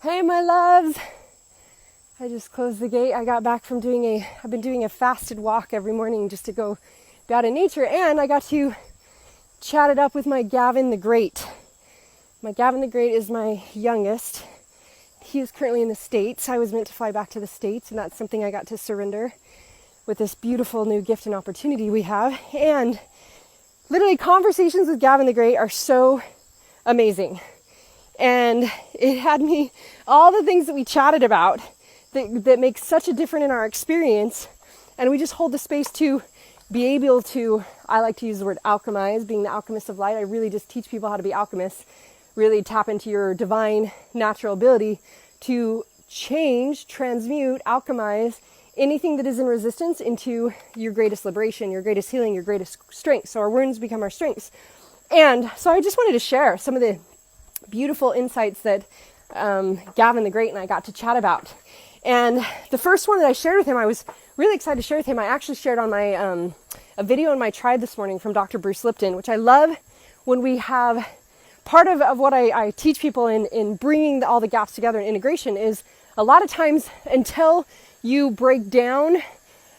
Hey, my loves. I just closed the gate. I got back from I've been doing a fasted walk every morning just to go be out in nature. And I got to chat it up with my Gavin the Great. My Gavin the Great is my youngest. He is currently in the States. I was meant to fly back to the States, and that's something I got to surrender with this beautiful new gift and opportunity we have. And literally conversations with Gavin the Great are so amazing. And it had me, all the things that we chatted about that make such a difference in our experience. And we just hold the space to be able to, I like to use the word alchemize, being the alchemist of light. I really just teach people how to be alchemists, really tap into your divine natural ability to change, transmute, alchemize anything that is in resistance into your greatest liberation, your greatest healing, your greatest strength. So our wounds become our strengths. And so I just wanted to share some of the beautiful insights that Gavin the Great and I got to chat about. And the first one that I shared with him, I was really excited to share with him. I actually shared on my a video in my tribe this morning from Dr. Bruce Lipton, which I love when we have part of what I teach people in bringing all the gaps together in integration is a lot of times until you break down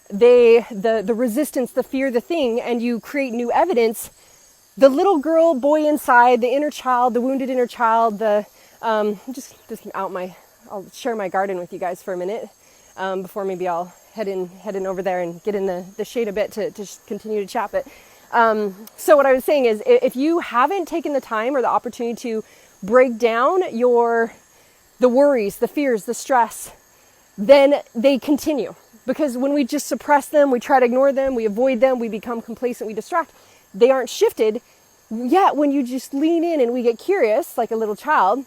the resistance, the fear, the thing, and you create new evidence, the little girl, boy inside, the inner child, the wounded inner child, I'll share my garden with you guys for a minute before maybe I'll head in over there and get in the shade a bit to continue to chat. But so what I was saying is, if you haven't taken the time or the opportunity to break down the worries, the fears, the stress, then they continue. Because when we just suppress them, we try to ignore them, we avoid them, we become complacent, we distract. They aren't shifted. Yet when you just lean in and we get curious, like a little child,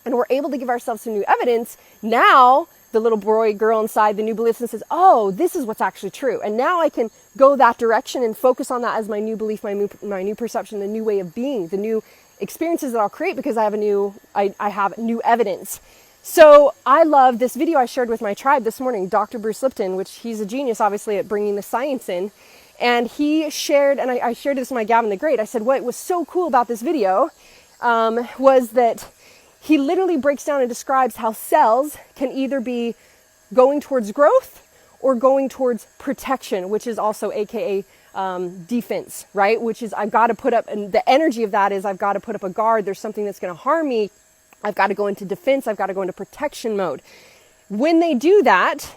and we're able to give ourselves some new evidence, now the little boy, girl inside, the new belief system says, oh, this is what's actually true. And now I can go that direction and focus on that as my new belief, my new perception, the new way of being, the new experiences that I'll create because I have new evidence. So I love this video I shared with my tribe this morning, Dr. Bruce Lipton, which he's a genius, obviously, at bringing the science in. And he shared, and I shared this with my Gavin the Great. I said, what was so cool about this video was that he literally breaks down and describes how cells can either be going towards growth or going towards protection, which is also AKA defense, right? Which is I've got to put up, and the energy of that is I've got to put up a guard. There's something that's going to harm me. I've got to go into defense. I've got to go into protection mode. When they do that,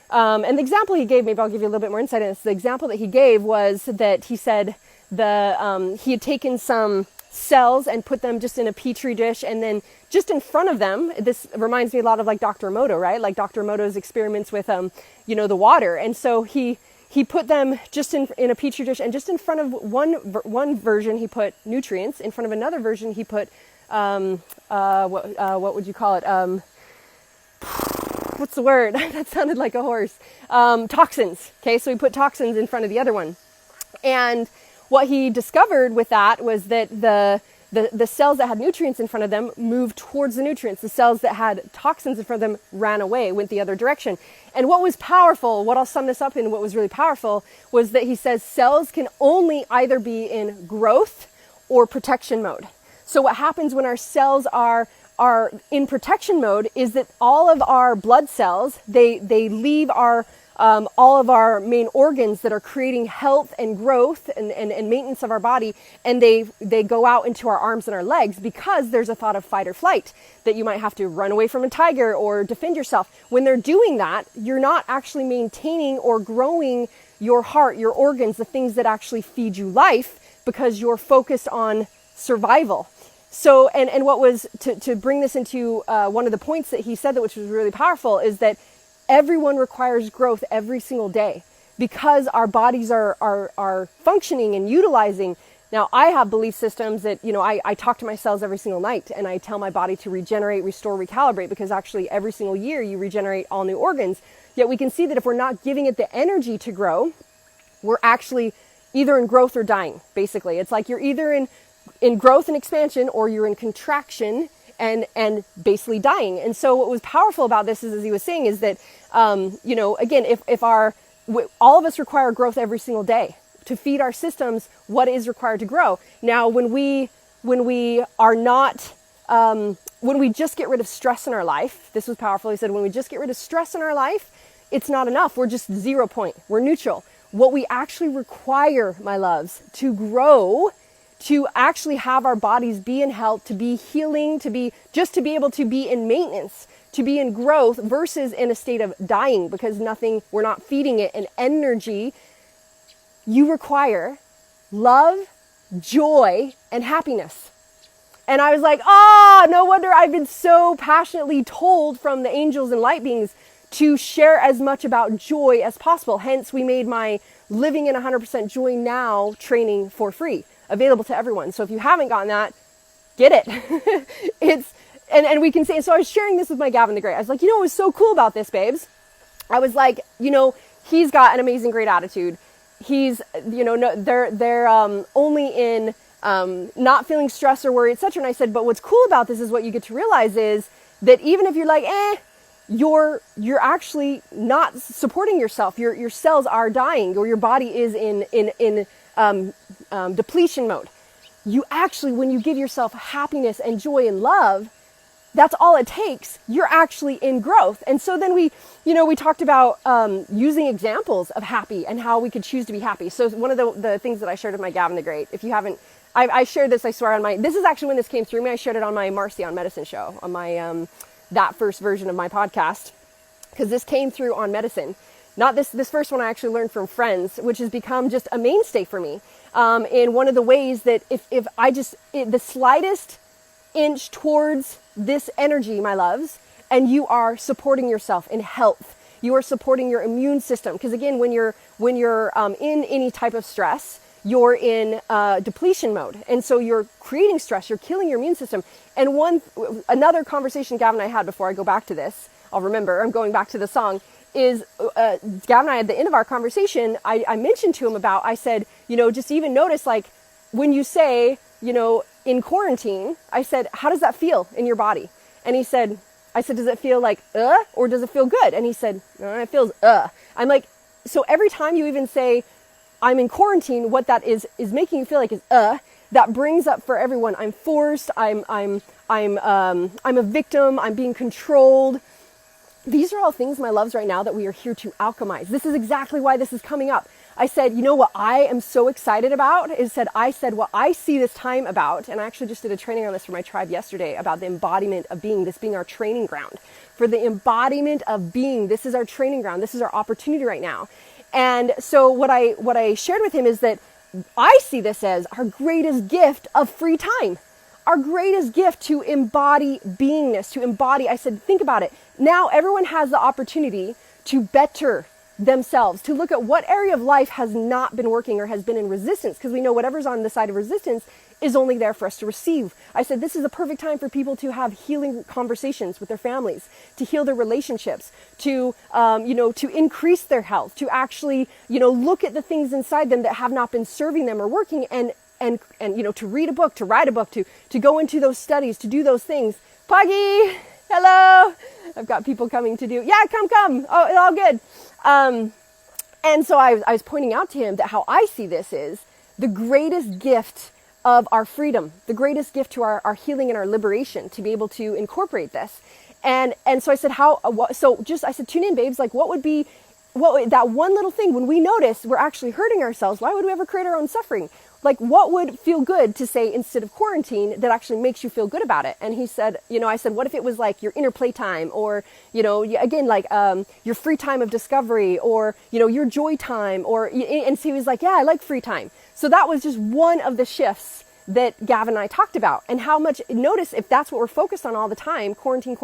and the example he gave, maybe I'll give you a little bit more insight on this. The example that he gave was that he said he had taken some cells and put them just in a petri dish, and then just in front of them, this reminds me a lot of like Dr. Emoto, right? Like Dr. Emoto's experiments with, the water. And so he put them just in a petri dish, and just in front of one version, he put nutrients. In front of another version, he put, what would you call it? What's the word? That sounded like a horse. Toxins. Okay, so he put toxins in front of the other one. And what he discovered with that was that the cells that had nutrients in front of them moved towards the nutrients. The cells that had toxins in front of them ran away, went the other direction. And what was powerful, what I'll sum this up in, what was really powerful, was that he says cells can only either be in growth or protection mode. So what happens when our cells are in protection mode is that all of our blood cells, they leave all of our main organs that are creating health and growth and maintenance of our body, and they go out into our arms and our legs because there's a thought of fight or flight, that you might have to run away from a tiger or defend yourself. When they're doing that, you're not actually maintaining or growing your heart, your organs, the things that actually feed you life, because you're focused on survival. So, and what was, to bring this into one of the points that he said, that which was really powerful, is that everyone requires growth every single day because our bodies are functioning and utilizing. Now, I have belief systems that, I talk to my cells every single night, and I tell my body to regenerate, restore, recalibrate, because actually every single year you regenerate all new organs. Yet we can see that if we're not giving it the energy to grow, we're actually either in growth or dying, basically. It's like you're either in growth and expansion, or you're in contraction and basically dying. And so what was powerful about this is, as he was saying, is that, again, if all of us require growth every single day to feed our systems what is required to grow. Now, when we are not when we just get rid of stress in our life, this was powerful. He said, when we just get rid of stress in our life, it's not enough. We're just 0 point. We're neutral. What we actually require, my loves, to grow, to actually have our bodies be in health, to be healing, to be able to be in maintenance, to be in growth versus in a state of dying because we're not feeding it an energy. You require love, joy, and happiness. And I was like, no wonder I've been so passionately told from the angels and light beings to share as much about joy as possible. Hence, we made my Living in 100% Joy Now training for free, available to everyone. So if you haven't gotten that, get it. And we can say, so I was sharing this with my Gavin the Great. I was like, what was so cool about this, babes? I was like, he's got an amazing, great attitude. He's, they're only in not feeling stress or worry, etc. And I said, but what's cool about this is what you get to realize is that even if you're like, you're actually not supporting yourself. Your cells are dying, or your body is in depletion mode. You actually, when you give yourself happiness and joy and love, that's all it takes. You're actually in growth. And so then we talked about using examples of happy and how we could choose to be happy. So one of the things that I shared with my Gavin the Great, if you haven't, I shared this, I swear, this is actually when this came through me. I shared it on my Marci on Medicine show, on my that first version of my podcast, because this came through on medicine. Not this first one I actually learned from friends, which has become just a mainstay for me. In one of the ways that if I the slightest inch towards this energy, my loves, and you are supporting yourself in health, you are supporting your immune system. Because again, when you're in any type of stress, you're in depletion mode. And so you're creating stress, you're killing your immune system. And another conversation Gavin and I had before I go back to this, I'll remember, I'm going back to the song, is Gavin and I, at the end of our conversation, I mentioned to him about, I said, just even notice, like, when you say, in quarantine, I said, how does that feel in your body? And I said, does it feel like, or does it feel good? And he said, no, it feels, I'm like, so every time you even say, I'm in quarantine, what that is making you feel like is, that brings up for everyone, I'm forced, I'm a victim, I'm being controlled. These are all things, my loves, right now that we are here to alchemize. This is exactly why this is coming up. I said, what I am so excited about I said what I see this time about, and I actually just did a training on this for my tribe yesterday about the embodiment of being, this being our training ground. For the embodiment of being, this is our training ground. This is our opportunity right now. And so what I shared with him is that I see this as our greatest gift of free time. Our greatest gift to embody beingness, to embody, I said, think about it. Now everyone has the opportunity to better themselves, to look at what area of life has not been working or has been in resistance, because we know whatever's on the side of resistance is only there for us to receive. I said, this is a perfect time for people to have healing conversations with their families, to heal their relationships, to increase their health, to actually, look at the things inside them that have not been serving them or working, and to read a book, to write a book, to go into those studies, to do those things. Puggy, hello. I've got people coming to do, come. Oh, it's all good. And so I was pointing out to him that how I see this is the greatest gift of our freedom, the greatest gift to our healing and our liberation, to be able to incorporate this. And so I said, I said, tune in, babes. Like, what would that one little thing, when we notice we're actually hurting ourselves, why would we ever create our own suffering? Like, what would feel good to say instead of quarantine that actually makes you feel good about it? And he said, I said, what if it was like your inner playtime, or, again, like your free time of discovery, or, your joy time, and so he was like, yeah, I like free time. So that was just one of the shifts that Gavin and I talked about, and how much, notice if that's what we're focused on all the time, quarantine,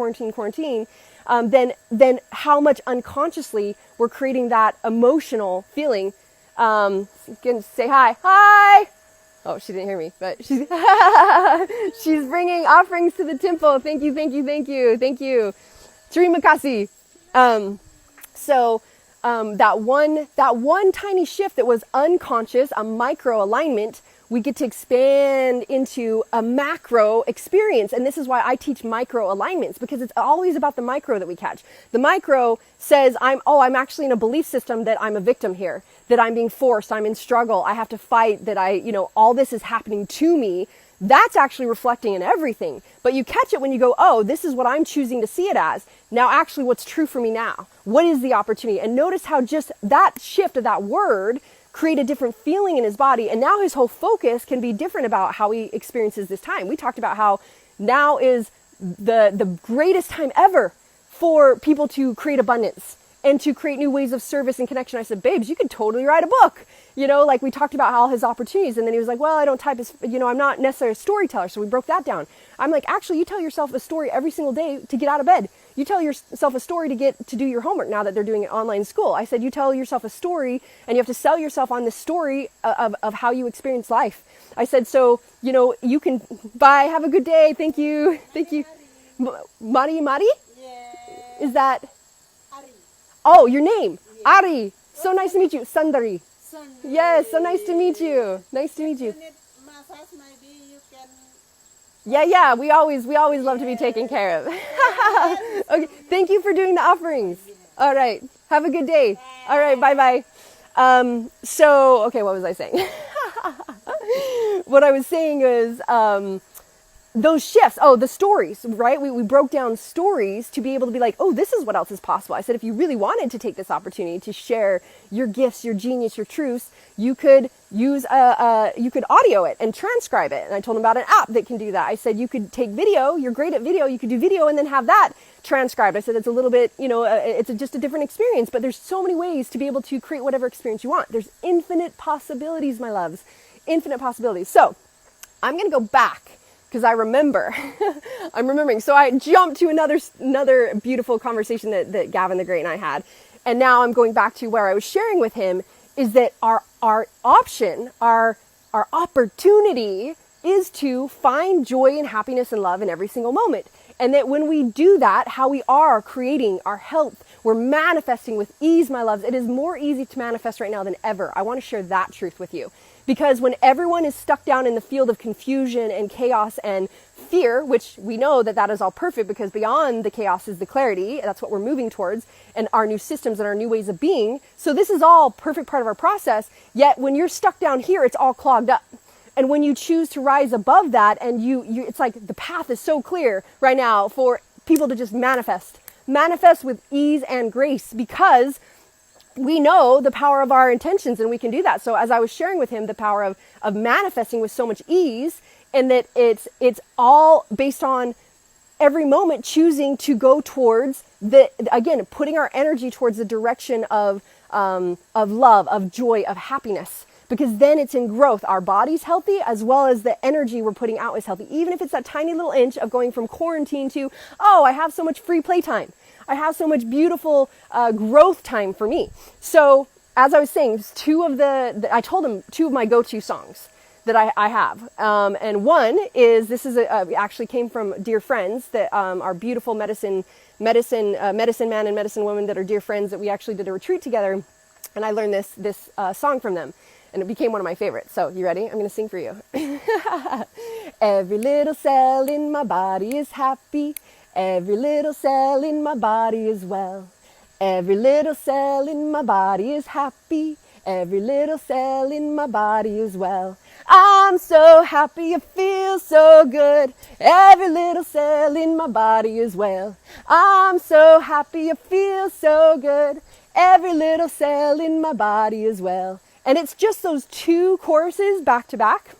then how much unconsciously we're creating that emotional feeling. Can say hi. Oh, she didn't hear me, but she's she's bringing offerings to the temple. Thank you. Terima kasih. So that one tiny shift that was unconscious, a micro alignment, we get to expand into a macro experience. And this is why I teach micro alignments, because it's always about the micro that we catch. The micro says, I'm actually in a belief system that I'm a victim here, that I'm being forced, I'm in struggle, I have to fight, that all this is happening to me. that's actually reflecting in everything. But you catch it when you go, oh, this is what I'm choosing to see it as. Now, actually, what's true for me now? What is the opportunity? And notice how just that shift of that word create a different feeling in his body. And now his whole focus can be different about how he experiences this time. We talked about how now is the greatest time ever for people to create abundance and to create new ways of service and connection. I said, babes, you could totally write a book. You know, like we talked about all his opportunities. And then he was like, well, I don't type as, you know, I'm not necessarily a storyteller. So we broke that down. I'm like, actually, you tell yourself a story every single day to get out of bed. You tell yourself a story to get to do your homework now that they're doing it online school. I said, you tell yourself a story and you have to sell yourself on this story of how you experience life. I said, so, you know, you can, bye, have a good day. Thank you. Thank you. Mari? Yeah. Is that? Ari. Oh, your name. Yeah. Ari. So nice to meet you. Sundari. Yes, so nice to meet you. Nice to meet you. You need massage, maybe you can. Yeah, we always love to be taken care of. Okay, thank you for doing the offerings. All right, have a good day. All right, bye-bye. Okay, what was I saying? What I was saying is, those shifts, the stories, right? We broke down stories to be able to be like, oh, this is what else is possible. I said, if you really wanted to take this opportunity to share your gifts, your genius, your truths, you could use you could audio it and transcribe it. And I told him about an app that can do that. I said, you could take video, you're great at video, you could do video and then have that transcribed. I said, it's a little bit, it's just a different experience, but there's so many ways to be able to create whatever experience you want. There's infinite possibilities, my loves, infinite possibilities. So I'm going to go back, because I'm remembering. So I jumped to another beautiful conversation that Gavin the Great and I had. And now I'm going back to where I was sharing with him is that our option, our opportunity is to find joy and happiness and love in every single moment. And that when we do that, how we are creating our health, we're manifesting with ease, my loves. It is more easy to manifest right now than ever. I want to share that truth with you. Because when everyone is stuck down in the field of confusion and chaos and fear, which we know that is all perfect because beyond the chaos is the clarity, that's what we're moving towards, and our new systems and our new ways of being. So this is all perfect part of our process. Yet when you're stuck down here, it's all clogged up. And when you choose to rise above that and you it's like the path is so clear right now for people to just manifest with ease and grace because we know the power of our intentions and we can do that. So as I was sharing with him the power of manifesting with so much ease and that it's all based on every moment choosing to go towards putting our energy towards the direction of love, of joy, of happiness. Because then it's in growth. Our body's healthy as well as the energy we're putting out is healthy. Even if it's that tiny little inch of going from quarantine to, I have so much free playtime. I have so much beautiful growth time for me. So as I was saying, I told him two of my go-to songs that I have. And one is, actually came from dear friends that are beautiful medicine man and medicine woman that are dear friends that we actually did a retreat together. And I learned this song from them. And it became one of my favorites. So you ready? I'm going to sing for you. Every little cell in my body is happy. Every little cell in my body is well. Every little cell in my body is happy. Every little cell in my body is well. I'm so happy, I feel so good. Every little cell in my body is well. I'm so happy, I feel so good. Every little cell in my body is well. And it's just those two choruses back to back.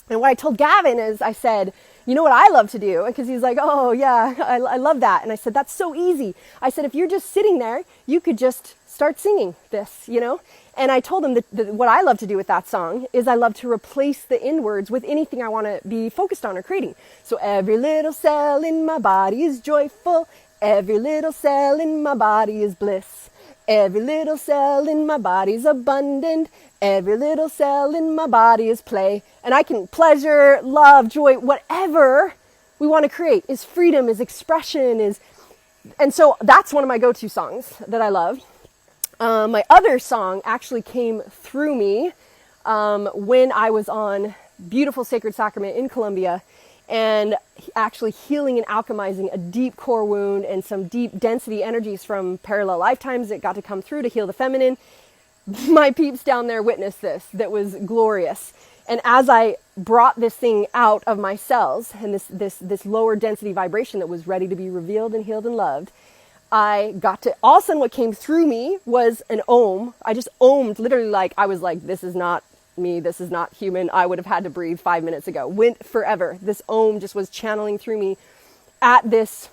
And what I told Gavin is I said, you know what I love to do? Because he's like, oh yeah, I love that. And I said, that's so easy. I said, if you're just sitting there, you could just start singing this, And I told him that what I love to do with that song is I love to replace the end words with anything I want to be focused on or creating. So every little cell in my body is joyful. Every little cell in my body is bliss. Every little cell in my body is abundant. Every little cell in my body is play. And I can pleasure, love, joy, whatever we want to create is freedom, is expression, and so that's one of my go-to songs that I love. My other song actually came through me when I was on beautiful Sacred Sacrament in Colombia and actually healing and alchemizing a deep core wound and some deep density energies from parallel lifetimes that got to come through to heal the feminine. My peeps down there witnessed this. That was glorious. And as I brought this thing out of my cells and this lower density vibration that was ready to be revealed and healed and loved, I got to, all of a sudden what came through me was an ohm. I just ohmed, literally, like, I was like, this is not me, this is not human. I would have had to breathe 5 minutes ago. Went forever. This ohm just was channeling through me at this,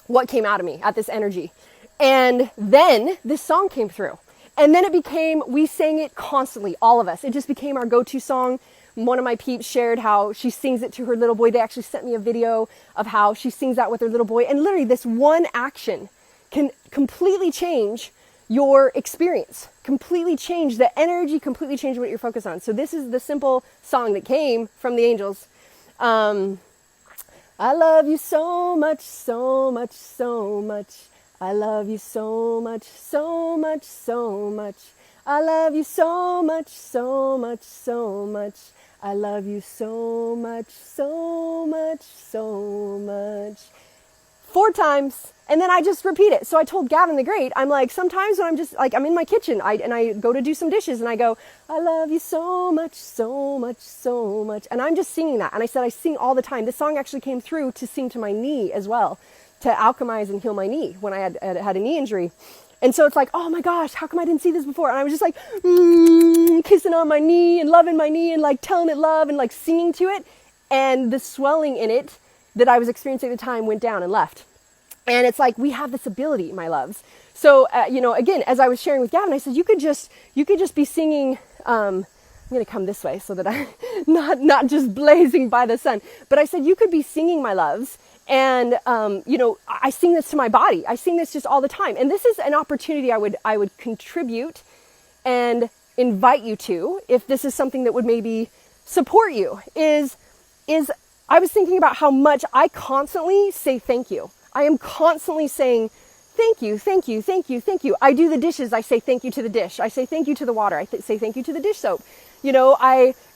what came out of me, at this energy. And then this song came through. And then it became, we sang it constantly, all of us. It just became our go-to song. One of my peeps shared how she sings it to her little boy. They actually sent me a video of how she sings that with her little boy. And literally this one action can completely change your experience, completely change the energy, completely change what you're focused on. So this is the simple song that came from the angels. I love you so much, so much, so much. I love you so much, so much, so much. I love you so much, so much, so much. I love you so much, so much, so much. 4 times. And then I just repeat it. So I told Gavin the Great, I'm like, sometimes when I'm just like, I'm in my kitchen and I go to do some dishes and I go, I love you so much, so much, so much. And I'm just singing that. And I said, I sing all the time. This song actually came through to sing to my knee as well, to alchemize and heal my knee when I had a knee injury. And so it's like, oh my gosh, how come I didn't see this before? And I was just like, kissing on my knee and loving my knee and like telling it love and like singing to it. And the swelling in it that I was experiencing at the time went down and left. And it's like, we have this ability, my loves. So, again, as I was sharing with Gavin, I said, you could just be singing, I'm going to come this way so that I'm not just blazing by the sun. But I said, you could be singing, my loves. And, I sing this to my body. I sing this just all the time. And this is an opportunity I would contribute and invite you to, if this is something that would maybe support you, is I was thinking about how much I constantly say thank you. I am constantly saying, thank you, thank you, thank you, thank you. I do the dishes. I say thank you to the dish. I say thank you to the water. I say thank you to the dish soap.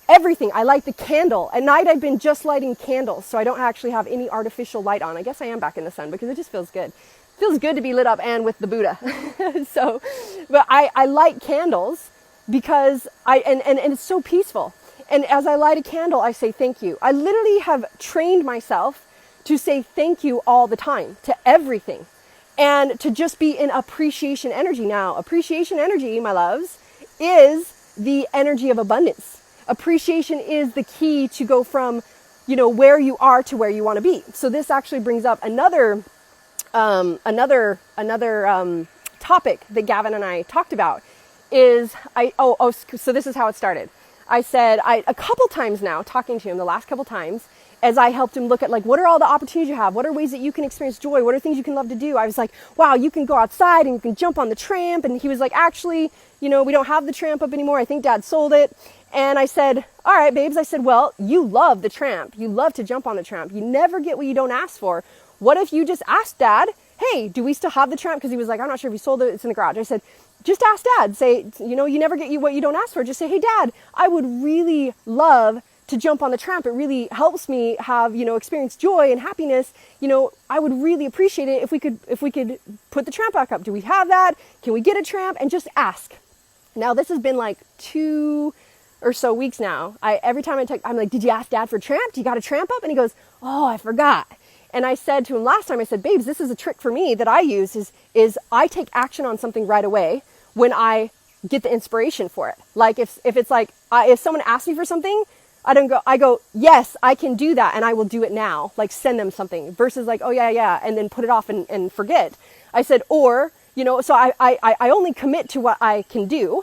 Everything. I light the candle. At night, I've been just lighting candles, so I don't actually have any artificial light on. I guess I am back in the sun because it just feels good. It feels good to be lit up and with the Buddha. But I light candles because and it's so peaceful. And as I light a candle, I say thank you. I literally have trained myself to say thank you all the time to everything and to just be in appreciation energy. Now, appreciation energy, my loves, is the energy of abundance. Appreciation is the key to go from, where you are to where you want to be. So this actually brings up another topic that Gavin and I talked about is so this is how it started. I said, a couple times now, talking to him the last couple times, as I helped him look at like, what are all the opportunities you have? What are ways that you can experience joy? What are things you can love to do? I was like, wow, you can go outside and you can jump on the tramp. And he was like, actually, we don't have the tramp up anymore. I think Dad sold it. And I said, all right, babes. I said, well, you love the tramp. You love to jump on the tramp. You never get what you don't ask for. What if you just asked Dad, hey, do we still have the tramp? Because he was like, I'm not sure if he sold it. It's in the garage. I said, just ask Dad. Say, you never get what you don't ask for. Just say, hey, Dad, I would really love to jump on the tramp. It really helps me have, experience joy and happiness. I would really appreciate it if we could put the tramp back up. Do we have that? Can we get a tramp? And just ask. Now, this has been like 2 or so weeks now. Every time I text, I'm like, did you ask Dad for a tramp? Do you got a tramp up? And he goes, oh, I forgot. And I said to him last time, I said, babes, this is a trick for me that I use is I take action on something right away when I get the inspiration for it. Like if it's like, if someone asks me for something, I go, yes, I can do that. And I will do it now. Like send them something versus like, oh yeah. And then put it off and forget. I said, so I only commit to what I can do.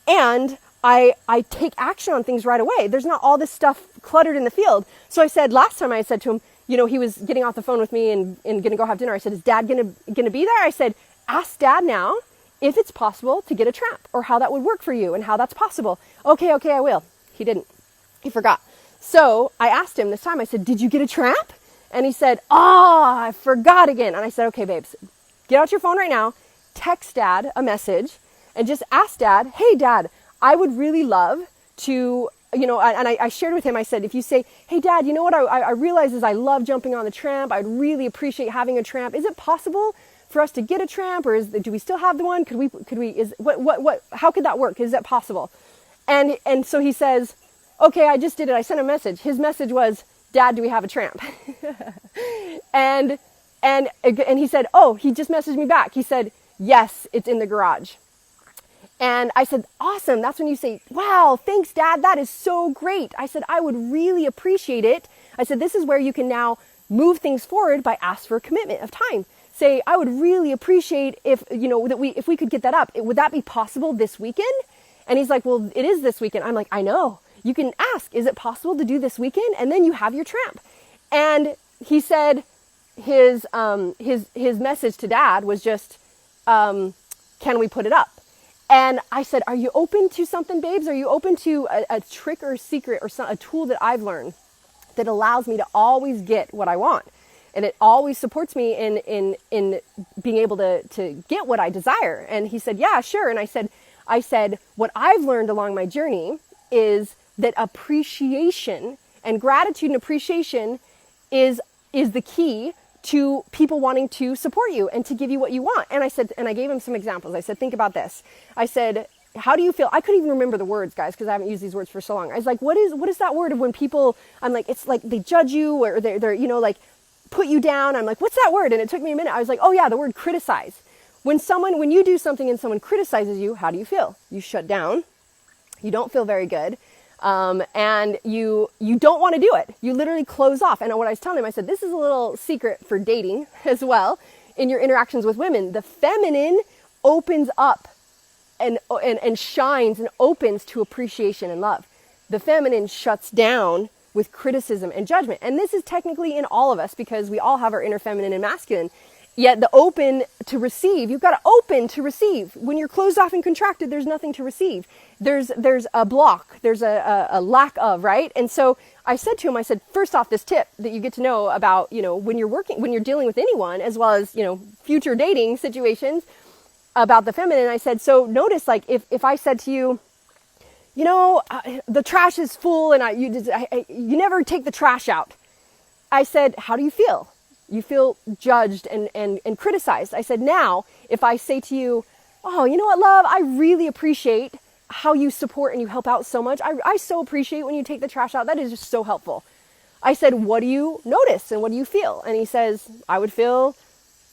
And I take action on things right away. There's not all this stuff cluttered in the field. So I said, last time I said to him, he was getting off the phone with me and gonna go have dinner. I said, is Dad gonna be there? I said, ask Dad now if it's possible to get a tramp or how that would work for you and how that's possible. Okay, I will. He didn't. He forgot. So I asked him this time, I said, did you get a tramp? And he said, I forgot again. And I said, okay, babes, get out your phone right now, text Dad a message and just ask Dad, hey, Dad, I would really love to, and I shared with him, I said, if you say, hey, Dad, you know what I realize is I love jumping on the tramp. I'd really appreciate having a tramp. Is it possible for us to get a tramp or do we still have the one? How could that work? Is that possible? And so he says, okay, I just did it. I sent a message. His message was, Dad, do we have a tramp? and he said, oh, he just messaged me back. He said, yes, it's in the garage. And I said, awesome. That's when you say, wow, thanks, Dad. That is so great. I said, I would really appreciate it. I said, this is where you can now move things forward by ask for a commitment of time. Say, I would really appreciate if, if we could get that up. Would that be possible this weekend? And he's like, well, it is this weekend. I'm like, I know. You can ask, is it possible to do this weekend? And then you have your tramp. And he said his message to Dad was just, can we put it up? And I said, are you open to something, babes? Are you open to a trick or a secret or a tool that I've learned that allows me to always get what I want? And it always supports me in being able to get what I desire. And he said, yeah, sure. And I said, what I've learned along my journey is that appreciation and gratitude and appreciation is the key to people wanting to support you and to give you what you want. And I said, and I gave him some examples. I said, think about this. I said, how do you feel? I couldn't even remember the words, guys, because I haven't used these words for so long. I was like, what is that word of when people, I'm like, it's like they judge you or they're like put you down. I'm like, what's that word? And it took me a minute. I was like, oh yeah, the word criticize. When you do something and someone criticizes you, how do you feel? You shut down. You don't feel very good. And you don't want to do it. You literally close off. And what I was telling him, I said, this is a little secret for dating as well. In your interactions with women, the feminine opens up and shines and opens to appreciation and love. The feminine shuts down with criticism and judgment. And this is technically in all of us because we all have our inner feminine and masculine. Yet the open to receive, you've got to open to receive. When you're closed off and contracted, there's nothing to receive. There's a block, there's a lack of, right? And so I said to him, I said, first off, this tip that you get to know about, when you're dealing with anyone, as well as, future dating situations about the feminine, I said, so notice, like, if I said to you, the trash is full and you never take the trash out. I said, how do you feel? You feel judged and criticized. I said, now, if I say to you, oh, you know what, love, I really appreciate how you support and you help out so much. I so appreciate when you take the trash out. That is just so helpful. I said, what do you notice and what do you feel? And he says, I would feel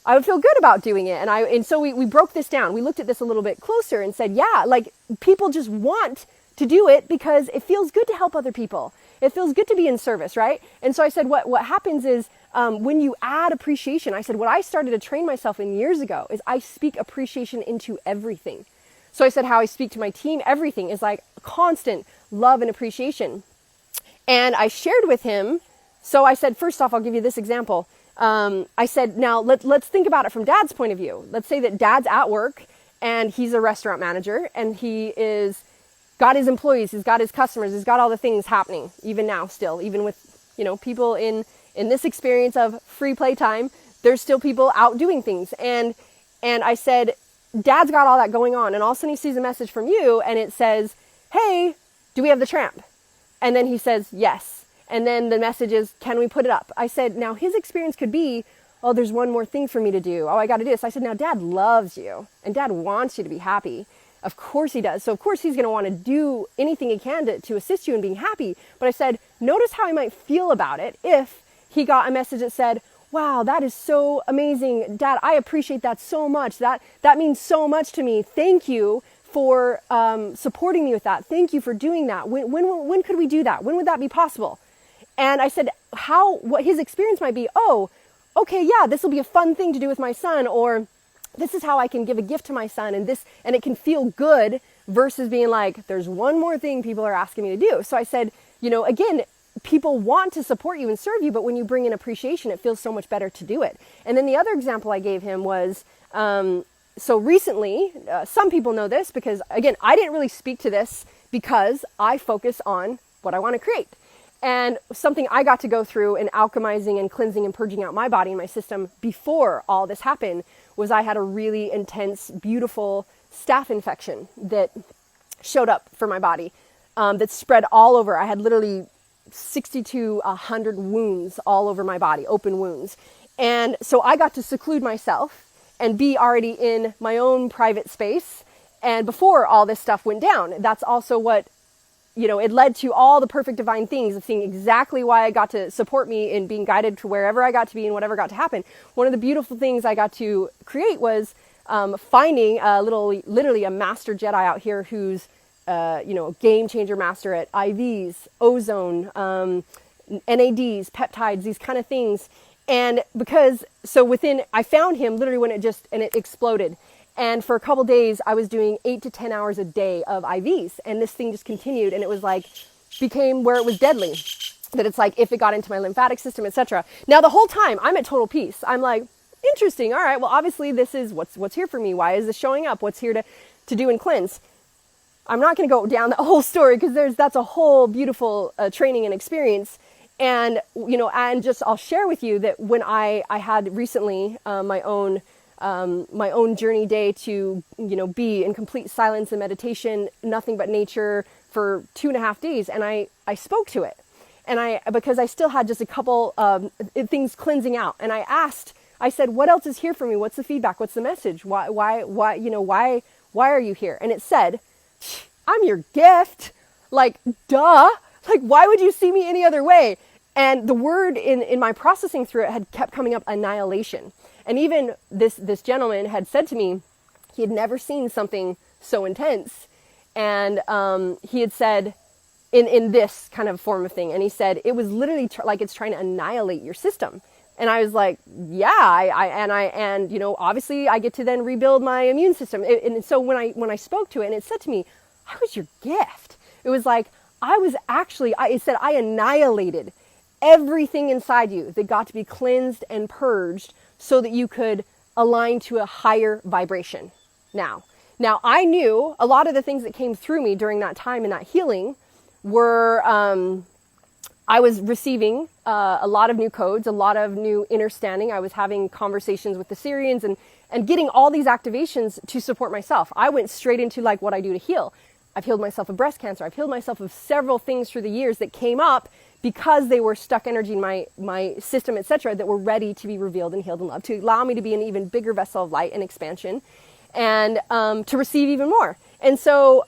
good about doing it. And so we broke this down. We looked at this a little bit closer and said, yeah, like people just want to do it because it feels good to help other people. It feels good to be in service, right? And so I said, what happens is when you add appreciation, I said, what I started to train myself in years ago is I speak appreciation into everything. So I said, how I speak to my team, everything is like constant love and appreciation. And I shared with him, so I said, first off, I'll give you this example. I said, now let's think about it from Dad's point of view. Let's say that Dad's at work and he's a restaurant manager and he's got his employees, he's got his customers, he's got all the things happening, even now still, even with, people in this experience of free playtime, there's still people out doing things. And I said, Dad's got all that going on. And all of a sudden he sees a message from you and it says, hey, do we have the tramp? And then he says, yes. And then the message is, can we put it up? I said, now his experience could be, oh, there's one more thing for me to do. Oh, I got to do this. I said, now Dad loves you and Dad wants you to be happy. Of course he does. So of course he's going to want to do anything he can to assist you in being happy. But I said, notice how he might feel about it if he got a message that said, wow, that is so amazing. Dad, I appreciate that so much. That means so much to me. Thank you for supporting me with that. Thank you for doing that. When could we do that? When would that be possible? And I said, what his experience might be, oh, okay, yeah, this will be a fun thing to do with my son, or this is how I can give a gift to my son, and it can feel good versus being like, there's one more thing people are asking me to do. So I said, again, people want to support you and serve you, but when you bring in appreciation, it feels so much better to do it. And then the other example I gave him was, so recently, some people know this because, again, I didn't really speak to this because I focus on what I want to create. And something I got to go through in alchemizing and cleansing and purging out my body and my system before all this happened was I had a really intense, beautiful staph infection that showed up for my body that spread all over. I had literally 60 to 100 wounds all over my body, open wounds. And so I got to seclude myself and be already in my own private space. And before all this stuff went down, that's also what it led to all the perfect divine things of seeing exactly why I got to support me in being guided to wherever I got to be and whatever got to happen. One of the beautiful things I got to create was finding literally a master Jedi out here who's, game changer master at IVs, ozone, NADs, peptides, these kind of things. And I found him literally when it exploded. And for a couple days, I was doing 8 to 10 hours a day of IVs. And this thing just continued. And it was like, became where it was deadly. That it's like, if it got into my lymphatic system, etc. Now, the whole time, I'm at total peace. I'm like, interesting. All right, well, obviously, this is what's here for me. Why is this showing up? What's here to do and cleanse? I'm not going to go down that whole story because that's a whole beautiful training and experience. And, I'll share with you that when I had recently my own journey day to, be in complete silence and meditation, nothing but nature for 2.5 days. And I spoke to it. And because I still had just a couple things cleansing out. And I said, what else is here for me? What's the feedback? What's the message? Why are you here? And it said, I'm your gift. Like, duh. Like, why would you see me any other way? And the word in my processing through it had kept coming up, annihilation. And even this gentleman had said to me, he had never seen something so intense. And he had said, in this kind of form of thing, and he said, it was literally like it's trying to annihilate your system. And I was like, yeah, obviously I get to then rebuild my immune system. And so when I spoke to it, and it said to me, I was your gift. It was like, it said, I annihilated everything inside you that got to be cleansed and purged so that you could align to a higher vibration. Now I knew a lot of the things that came through me during that time in that healing were, I was receiving a lot of new codes, a lot of new understanding. I was having conversations with the Syrians and getting all these activations to support myself. I went straight into like what I do to heal. I've healed myself of breast cancer. I've healed myself of several things through the years that came up because they were stuck energy in my system, etc., that were ready to be revealed and healed and loved, to allow me to be an even bigger vessel of light and expansion, and to receive even more. And so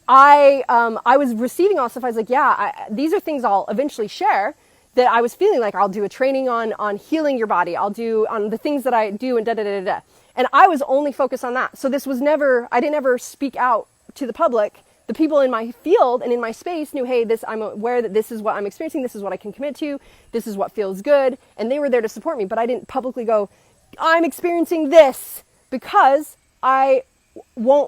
I was receiving all stuff. I was like, these are things I'll eventually share, that I was feeling like I'll do a training on healing your body. I'll do on the things that I do and da-da-da-da-da. And I was only focused on that. So this was I didn't ever speak out to the public. The people in my field and in my space knew, hey, I'm aware that this is what I'm experiencing. This is what I can commit to. This is what feels good. And they were there to support me. But I didn't publicly go, I'm experiencing this, because I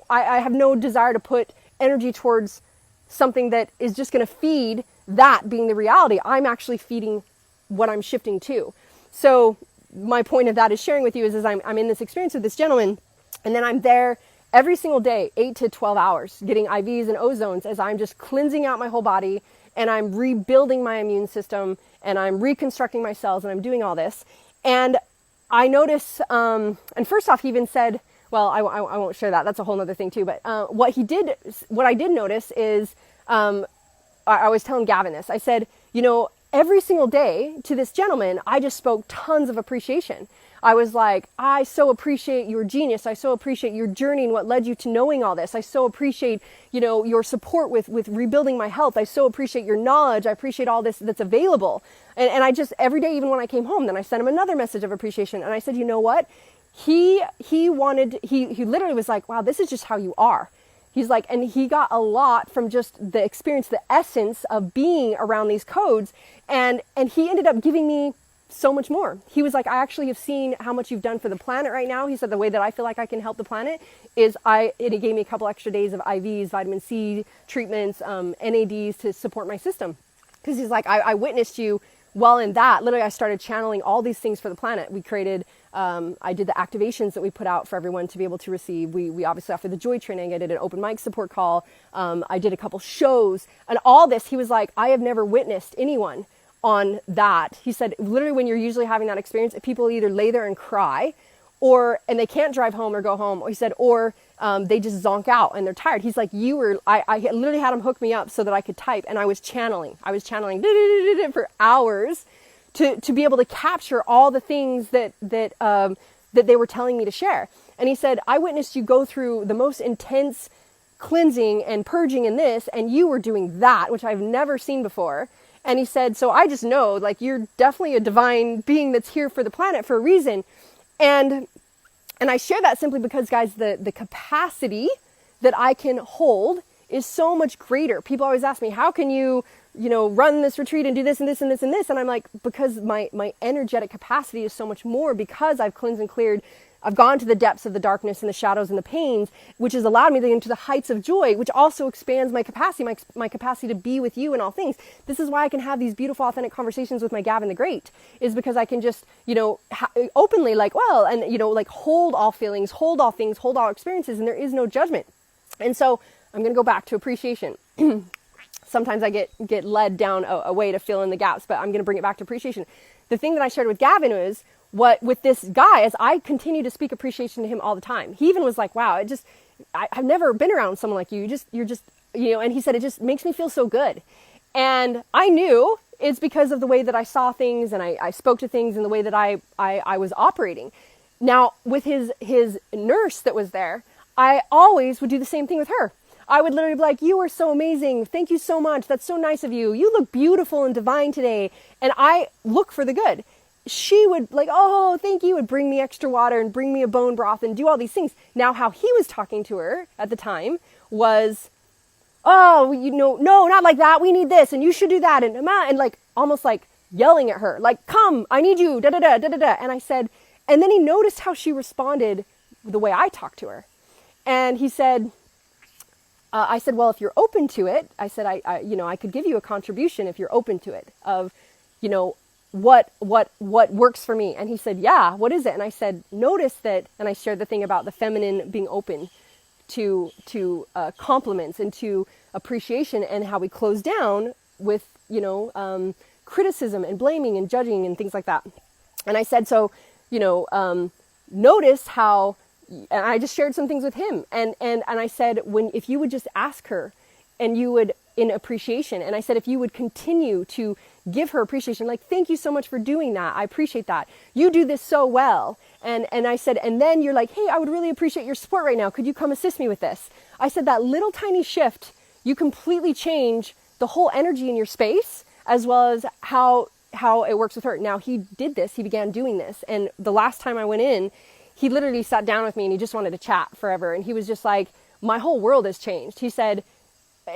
have no desire to put energy towards something that is just going to feed that being the reality. I'm actually feeding what I'm shifting to. So my point of that is sharing with you is I'm in this experience with this gentleman, and then I'm there every single day, 8 to 12 hours, getting IVs and ozones as I'm just cleansing out my whole body, and I'm rebuilding my immune system, and I'm reconstructing my cells, and I'm doing all this. And I notice, and first off, he even said, well, I won't share that. That's a whole other thing too. But what I did notice is, I was telling Gavin this. I said, every single day to this gentleman, I just spoke tons of appreciation. I was like, I so appreciate your genius. I so appreciate your journey and what led you to knowing all this. I so appreciate, your support with rebuilding my health. I so appreciate your knowledge. I appreciate all this that's available. And I just, every day, even when I came home, then I sent him another message of appreciation. And I said, you know what? He literally was like, wow, this is just how you are. He's like, and he got a lot from just the experience, the essence of being around these codes. And he ended up giving me so much more. He was like, I actually have seen how much you've done for the planet right now. He said, the way that I feel like I can help the planet is it gave me a couple extra days of IVs, vitamin C treatments, NADs to support my system. Because he's like, I witnessed you well in that. Literally, I started channeling all these things for the planet. We created, I did the activations that we put out for everyone to be able to receive. We obviously offered the joy training. I did an open mic support call. I did a couple shows, and all this, he was like, I have never witnessed anyone on that. He said, literally, when you're usually having that experience, people either lay there and cry, and they can't drive home or go home. Or he said, or they just zonk out and they're tired. He's like, I literally had him hook me up so that I could type, and I was channeling for hours to be able to capture all the things that they were telling me to share. And he said, I witnessed you go through the most intense cleansing and purging in this, and you were doing that, which I've never seen before. And he said, so I just know, like, you're definitely a divine being that's here for the planet for a reason. And I share that simply because, guys, the capacity that I can hold is so much greater. People always ask me, how can you run this retreat and do this and this and this and this? And I'm like, because my energetic capacity is so much more, because I've cleansed and cleared. I've gone to the depths of the darkness and the shadows and the pains, which has allowed me to get into the heights of joy, which also expands my capacity, my capacity to be with you in all things. This is why I can have these beautiful, authentic conversations with my Gavin the Great, is because I can just, openly, like, well, and, like, hold all feelings, hold all things, hold all experiences, and there is no judgment. And so I'm going to go back to appreciation. Sometimes I get led down a way to fill in the gaps, but I'm going to bring it back to appreciation. The thing that I shared with Gavin was, with this guy, as I continue to speak appreciation to him all the time, he even was like, wow, I've never been around someone like you. You're just, and he said, it just makes me feel so good. And I knew it's because of the way that I saw things, and I spoke to things in the way that I was operating. Now, with his nurse that was there, I always would do the same thing with her. I would literally be like, you are so amazing. Thank you so much. That's so nice of you. You look beautiful and divine today. And I look for the good. She would, like, oh, thank you, would bring me extra water and bring me a bone broth and do all these things. Now, how he was talking to her at the time was, oh, no, not like that. We need this, and you should do that. And like, almost like yelling at her, like, come, I need you, da-da-da, da-da-da. And I said, and then he noticed how she responded the way I talked to her. And he said, I said, well, if you're open to it, I said, I could give you a contribution if you're open to it, of, what works for me. And he said, yeah, what is it? And I said, notice that, and I shared the thing about the feminine being open to compliments and to appreciation, and how we close down with, criticism and blaming and judging and things like that. And I said, so, notice how, and I just shared some things with him. And I said, if you would just ask her, and you would, in appreciation, and I said, if you would continue to give her appreciation, like, thank you so much for doing that. I appreciate that. You do this so well. And I said, and then you're like, hey, I would really appreciate your support right now. Could you come assist me with this? I said, that little tiny shift, you completely change the whole energy in your space, as well as how it works with her. Now, he did this. He began doing this. And the last time I went in, he literally sat down with me and he just wanted to chat forever. And he was just like, my whole world has changed. He said,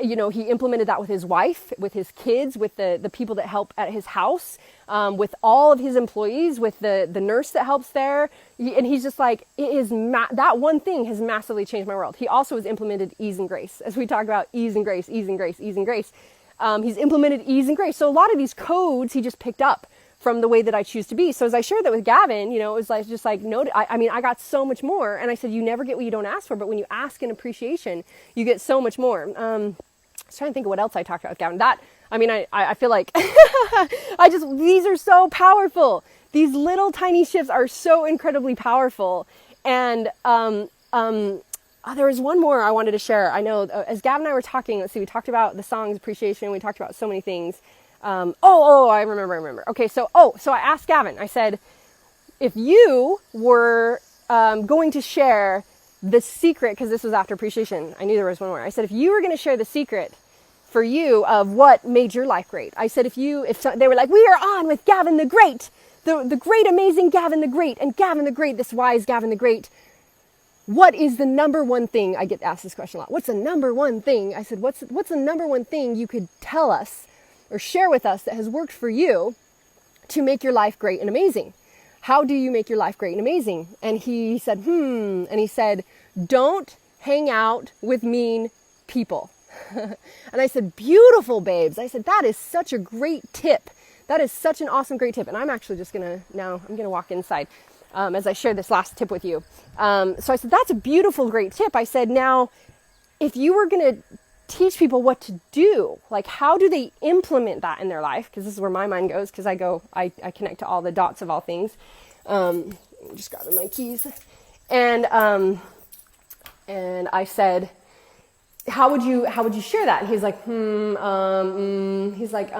he implemented that with his wife, with his kids, with the people that help at his house, with all of his employees, with the nurse that helps there. And he's just like, that one thing has massively changed my world. He also has implemented ease and grace. As we talk about ease and grace, ease and grace, ease and grace. He's implemented ease and grace. So a lot of these codes he just picked up from the way that I choose to be. So as I shared that with Gavin, it was like, just like, no, I got so much more. And I said, you never get what you don't ask for, but when you ask in appreciation, you get so much more. I was trying to think of what else I talked about with Gavin. I feel like these are so powerful. These little tiny shifts are so incredibly powerful. And, there was one more I wanted to share. I know as Gavin and I were talking, we talked about the song's appreciation. We talked about so many things. I remember. Okay. So I asked Gavin, I said, if you were, going to share the secret, because this was after appreciation, I knew there was one more. I said, if you were going to share the secret for you of what made your life great, I said, if they were like, we are on with Gavin the Great, the great, amazing Gavin the Great, and Gavin the Great, this wise Gavin the Great, what is the number one thing? I get asked this question a lot. What's the number one thing? I said, what's the number one thing you could tell us or share with us that has worked for you to make your life great and amazing? How do you make your life great and amazing? And he said, and he said, don't hang out with mean people. And I said, beautiful, babes. I said, that is such a great tip. That is such an awesome, great tip. And I'm actually just I'm going to walk inside as I share this last tip with you. So I said, that's a beautiful, great tip. I said, now, if you were going to teach people what to do, like, how do they implement that in their life? Because this is where my mind goes, because I connect to all the dots of all things. I'm just grabbing my keys. And I said, how would you share that? And he's like, he's like,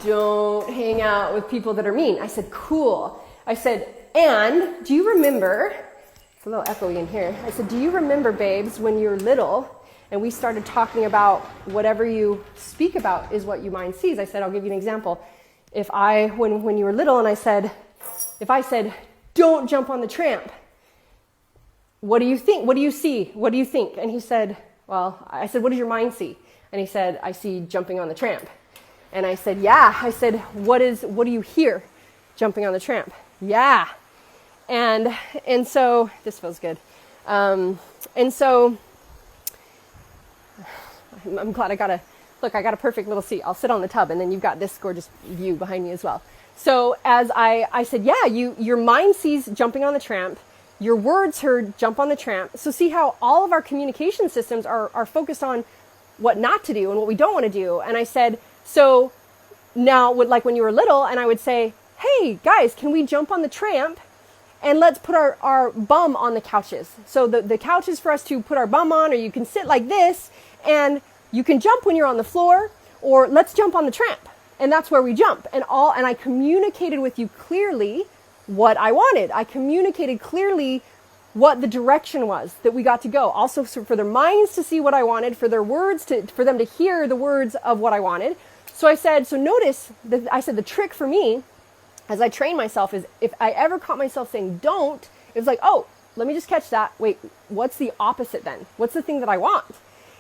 don't hang out with people that are mean. I said, cool. I said, and do you remember, it's a little echoey in here. I said, do you remember, babes, when you were little and we started talking about whatever you speak about is what your mind sees. I said, I'll give you an example. When you were little and if I said, don't jump on the tramp, what do you think? What do you see? What do you think? And he said, well, I said, what does your mind see? And he said, I see jumping on the tramp. And I said, yeah. I said, what do you hear jumping on the tramp? Yeah. And so, this feels good. And so, I'm glad I got a perfect little seat. I'll sit on the tub, and then you've got this gorgeous view behind me as well. So as I said, yeah, your mind sees jumping on the tramp, your words heard jump on the tramp. So see how all of our communication systems are focused on what not to do and what we don't want to do. And I said, so now like when you were little, and I would say, hey guys, can we jump on the tramp? And let's put our bum on the couches. So the couch is for us to put our bum on, or you can sit like this, and you can jump when you're on the floor, or let's jump on the tramp. And that's where we jump. And I communicated with you clearly what I wanted. I communicated clearly what the direction was that we got to go. Also for their minds to see what I wanted, for their words for them to hear the words of what I wanted. So I said, so notice that I said the trick for me as I train myself is if I ever caught myself saying don't, it was like, oh, let me just catch that. Wait, what's the opposite then? What's the thing that I want?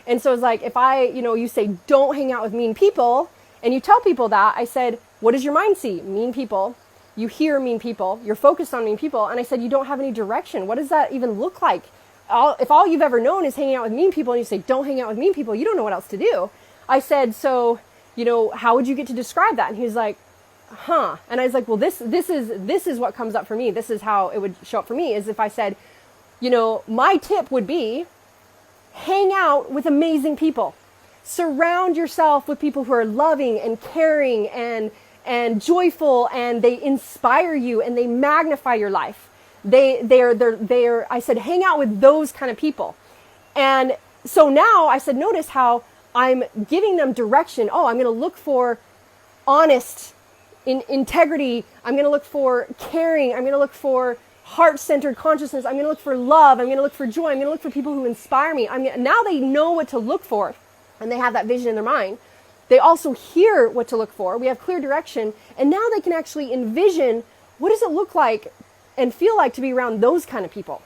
And so it's like, if you say, don't hang out with mean people, and you tell people that, I said, what does your mind see? Mean people. You hear mean people. You're focused on mean people. And I said, you don't have any direction. What does that even look like? If all you've ever known is hanging out with mean people, and you say, don't hang out with mean people, you don't know what else to do. I said, so, how would you get to describe that? And he was like, huh. And I was like, well, this is what comes up for me. This is how it would show up for me, is if I said, my tip would be, hang out with amazing people. Surround yourself with people who are loving and caring and joyful, and they inspire you and they magnify your life. They're I said, hang out with those kind of people. And so now I said, notice how I'm giving them direction. Oh, I'm going to look for honest integrity. I'm going to look for caring. I'm going to look for heart-centered consciousness. I'm going to look for love. I'm going to look for joy. I'm going to look for people who inspire me. Now they know what to look for, and they have that vision in their mind. They also hear what to look for. We have clear direction, and now they can actually envision what does it look like and feel like to be around those kind of people.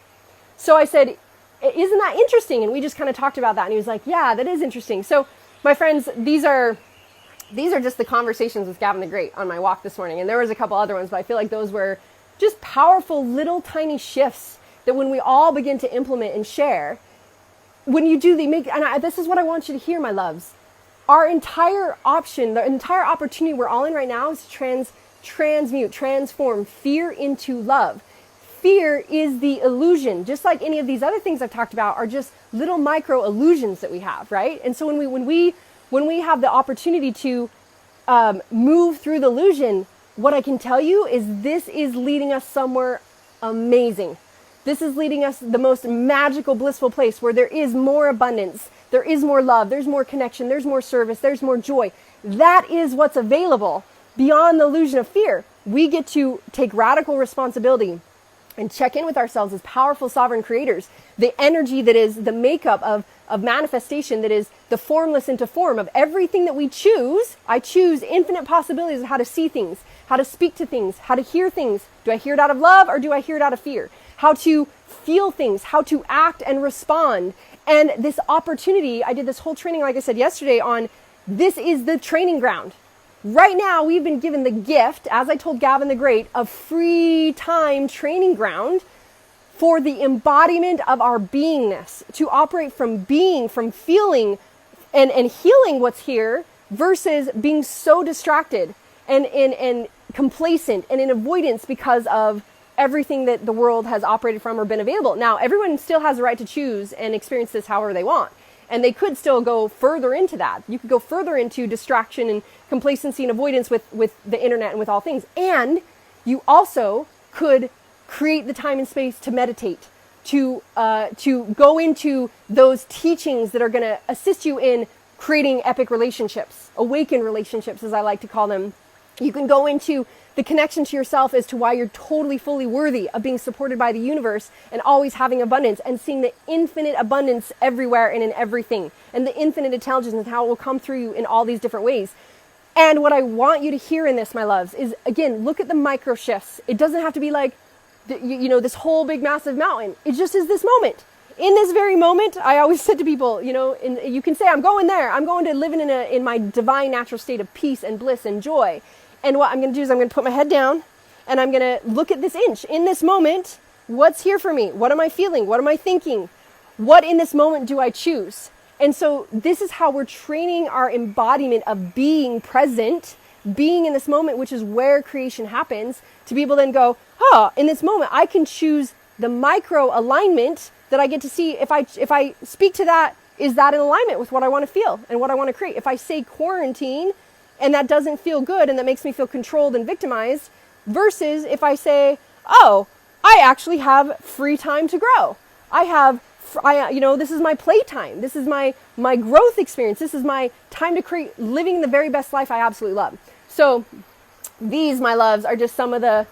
So I said, isn't that interesting? And we just kind of talked about that, and he was like, yeah, that is interesting. So my friends, these are just the conversations with Gavin the Great on my walk this morning, and there was a couple other ones, but I feel like those were just powerful little tiny shifts that when we all begin to implement and share, when you do, this is what I want you to hear, my loves. Our entire option, the entire opportunity we're all in right now is to transform fear into love. Fear is the illusion, just like any of these other things I've talked about are just little micro illusions that we have, right? And so when we have the opportunity to move through the illusion, what I can tell you is this is leading us somewhere amazing. This is leading us the most magical, blissful place where there is more abundance, there is more love, there's more connection, there's more service, there's more joy. That is what's available beyond the illusion of fear. We get to take radical responsibility and check in with ourselves as powerful sovereign creators. The energy that is the makeup of manifestation, that is the formless into form of everything that we choose. I choose infinite possibilities of how to see things, how to speak to things, how to hear things. Do I hear it out of love or do I hear it out of fear? How to feel things, how to act and respond. And this opportunity, I did this whole training, like I said yesterday, on this is the training ground. Right now, we've been given the gift, as I told Gavin the Great, of free time training ground for the embodiment of our beingness, to operate from being, from feeling, and healing what's here, versus being so distracted and complacent and in avoidance because of everything that the world has operated from or been available. Now, everyone still has the right to choose and experience this however they want. And they could still go further into that. You could go further into distraction and complacency and avoidance with the internet and with all things. And you also could create the time and space to meditate, to go into those teachings that are going to assist you in creating epic relationships, awakened relationships, as I like to call them. You can go into the connection to yourself as to why you're totally, fully worthy of being supported by the universe and always having abundance and seeing the infinite abundance everywhere and in everything and the infinite intelligence and how it will come through you in all these different ways. And what I want you to hear in this, my loves, is again, look at the micro shifts. It doesn't have to be like, this whole big massive mountain. It just is this moment. In this very moment, I always said to people, you can say, I'm going there. I'm going to live in my divine natural state of peace and bliss and joy. And what I'm going to do is I'm going to put my head down and I'm going to look at this inch. In this moment, what's here for me? What am I feeling? What am I thinking? What in this moment do I choose? And so this is how we're training our embodiment of being present, being in this moment, which is where creation happens, to be able to then go, in this moment, I can choose the micro alignment that I get to see. If I speak to that, is that in alignment with what I want to feel and what I want to create? If I say quarantine and that doesn't feel good and that makes me feel controlled and victimized, versus if I say, I actually have free time to grow. This is my playtime. This is my growth experience. This is my time to create living the very best life I absolutely love. So these, my loves, are just some of the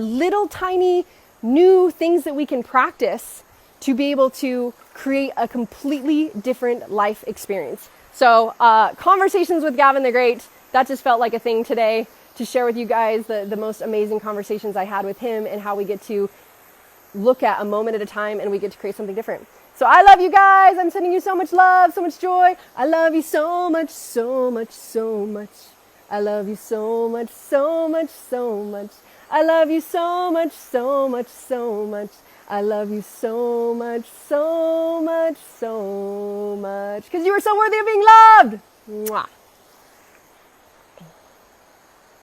little tiny new things that we can practice to be able to create a completely different life experience. So conversations with Gavin the Great, that just felt like a thing today to share with you guys the most amazing conversations I had with him and how we get to look at a moment at a time and we get to create something different. So I love you guys. I'm sending you so much love, so much joy. I love you so much, so much, so much. I love you so much, so much, so much. I love you so much, so much, so much. I love you so much, so much, so much. Because you are so worthy of being loved. Mwah.